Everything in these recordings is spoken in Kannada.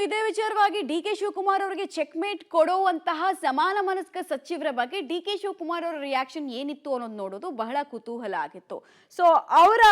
ಇದೇ ವಿಚಾರವಾಗಿ ಡಿ.ಕೆ. ಶಿವಕುಮಾರ್ ಅವರಿಗೆ ಚೆಕ್ಮೇಟ್ ಕೊಡುವಂತಹ ಸಮಾನ ಮನಸ್ಕ ಸಚಿವರ ಬಗ್ಗೆ ಡಿ.ಕೆ. ಶಿವಕುಮಾರ್ ಅವರ ರಿಯಾಕ್ಷನ್ ಏನಿತ್ತು ಅನ್ನೋದು ನೋಡೋದು ಬಹಳ ಕುತೂಹಲ ಆಗಿತ್ತು. ಸೊ ಅವರ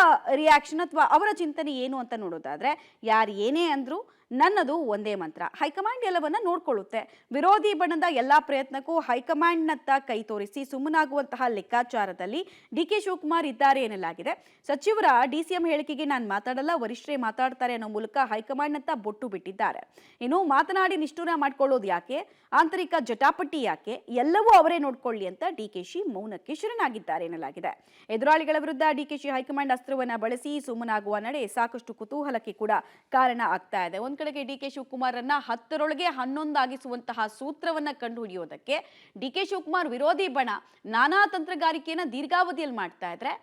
ರಿಯಾಕ್ಷನ್ ಅಥವಾ ಅವರ ಚಿಂತನೆ ಏನು ಅಂತ ನೋಡೋದಾದ್ರೆ, ಯಾರು ಏನೇ ಅಂದ್ರು ನನ್ನದು ಒಂದೇ ಮಂತ್ರ. ಹೈಕಮಾಂಡ್ ಎಲ್ಲವನ್ನ ನೋಡ್ಕೊಳ್ಳುತ್ತೆ. ವಿರೋಧಿ ಬಣದ ಎಲ್ಲಾ ಪ್ರಯತ್ನಕ್ಕೂ ಹೈಕಮಾಂಡ್ನತ್ತ ಕೈ ತೋರಿಸಿ ಸುಮ್ಮನಾಗುವಂತಹ ಲೆಕ್ಕಾಚಾರದಲ್ಲಿ ಡಿ.ಕೆ. ಶಿವಕುಮಾರ್ ಇದ್ದಾರೆ ಎನ್ನಲಾಗಿದೆ. ಸಚಿವರ ಡಿಸಿಎಂ ಹೇಳಿಕೆಗೆ ನಾನು ಮಾತಾಡಲ್ಲ, ವರಿಷ್ಠರೇ ಮಾತಾಡ್ತಾರೆ ಅನ್ನೋ ಮೂಲಕ ಹೈಕಮಾಂಡ್ನತ್ತ ಬೊಟ್ಟು ಬಿಟ್ಟಿದ್ದಾರೆ. ಇನ್ನು ಮಾತನಾಡಿ ನಿಷ್ಠೂರ ಮಾಡ್ಕೊಳ್ಳೋದು ಯಾಕೆ, ಆಂತರಿಕ ಜಟಾಪಟಿ ಯಾಕೆ, ಎಲ್ಲವೂ ಅವರೇ ನೋಡ್ಕೊಳ್ಳಿ ಅಂತ ಡಿಕೆಶಿ ಮೌನಕ್ಕೆ ಶರಣಾಗಿದ್ದಾರೆ ಎನ್ನಲಾಗಿದೆ. ಎದುರಾಳಿಗಳ ವಿರುದ್ಧ ಡಿಕೆಶಿ ಹೈಕಮಾಂಡ್ ಅಸ್ತ್ರವನ್ನ ಬಳಸಿ ಸುಮ್ಮನಾಗುವ ನಡೆ ಸಾಕಷ್ಟು ಕುತೂಹಲಕ್ಕೆ ಕೂಡ ಕಾರಣ ಆಗ್ತಾ ಇದೆ. ಒಂದ್ ಕಡೆಗೆ ಡಿ.ಕೆ. ಶಿವಕುಮಾರನ್ನ 10ರೊಳಗೆ 11 ಆಗಿಸುವಂತಹ ಸೂತ್ರವನ್ನ ಕಂಡುಹಿಡಿಯೋದಕ್ಕೆ ಡಿ.ಕೆ. ಶಿವಕುಮಾರ್ ವಿರೋಧಿ ಬಣ ನಾನಾ ತಂತ್ರಗಾರಿಕೆಯನ್ನ ದೀರ್ಘಾವಧಿಯಲ್ಲಿ ಮಾಡ್ತಾ ಇದ್ರೆ,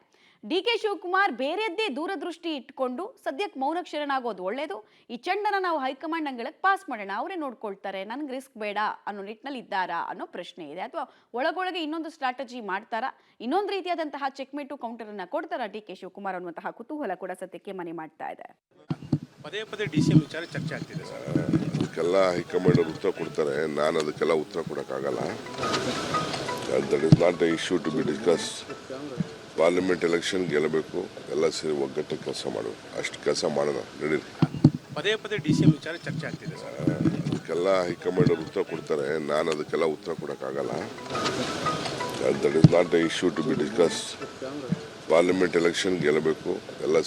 ಡಿ.ಕೆ. ಶಿವಕುಮಾರ್ ಬೇರೆಯದ್ದೇ ದೂರದೃಷ್ಟಿ ಇಟ್ಕೊಂಡು ಸದ್ಯಕ್ಕೆ ಮೌನಕ್ಕೆ ಶರಣಾಗೋದು ಒಳ್ಳೇದು, ಈ ಚೆಂಡನ ನಾವು ಹೈಕಮಾಂಡ್ ಅಂಗಳಕ್ಕೆ ಪಾಸ್ ಮಾಡೋಣ, ಅವರೇ ನೋಡ್ಕೊಳ್ತಾರೆ, ನನ್ಗೆ ರಿಸ್ಕ್ ಬೇಡ ಅನ್ನೋ ನಿಟ್ಟಿನಲ್ಲಿ ಇದ್ದಾರಾ ಅನ್ನೋ ಪ್ರಶ್ನೆ ಇದೆ. ಅಥವಾ ಒಳಗೊಳಗೆ ಇನ್ನೊಂದು ಸ್ಟ್ರಾಟಜಿ ಮಾಡ್ತಾರಾ, ಇನ್ನೊಂದು ರೀತಿಯಾದಂತಹ ಚೆಕ್ಮೇಟು ಕೌಂಟರ್ ಅನ್ನ ಕೊಡ್ತಾರಾ ಡಿ.ಕೆ. ಶಿವಕುಮಾರ್ ಅನ್ನುವಂತಹ ಕುತೂಹಲ ಕೂಡ ಸದ್ಯಕ್ಕೆ ಮನೆ ಮಾಡ್ತಾ ಇದೆ. ಪದೇ ಪದೇ ಡಿಸಿಎಂ ವಿಚಾರ ಚರ್ಚೆ ಆಗ್ತಿದೆ ಸರ್. ಅದಕ್ಕೆಲ್ಲ ಹೈಕಮಾಂಡ್ ಉತ್ತರ ಕೊಡ್ತಾರೆ, ನಾನು ಅದಕ್ಕೆಲ್ಲ ಉತ್ತರ ಕೊಡೋಕ್ಕಾಗಲ್ಲ. That is not a issue to be discuss. Parliament election ಗೆಲ್ಲಬೇಕು, ಎಲ್ಲ ಸೇರಿ ಒಗ್ಗಟ್ಟು ಕೆಲಸ ಮಾಡಬೇಕು, ಅಷ್ಟು ಕೆಲಸ ಮಾಡೋಣ ನಡೀಲಿ. ಪದೇ ಪದೇ ಡಿಸಿಎಂ ವಿಚಾರ ಚರ್ಚೆ ಆಗ್ತಿದೆ ಸರ್. ಅದಕ್ಕೆಲ್ಲ ಹೈಕಮಾಂಡ್ ಉತ್ತರ ಕೊಡ್ತಾರೆ, ನಾನು ಅದಕ್ಕೆಲ್ಲ ಉತ್ತರ ಕೊಡೋಕ್ಕಾಗಲ್ಲ. That is not a issue to be discuss. Parliament election ಗೆಲ್ಲಬೇಕು, ಎಲ್ಲ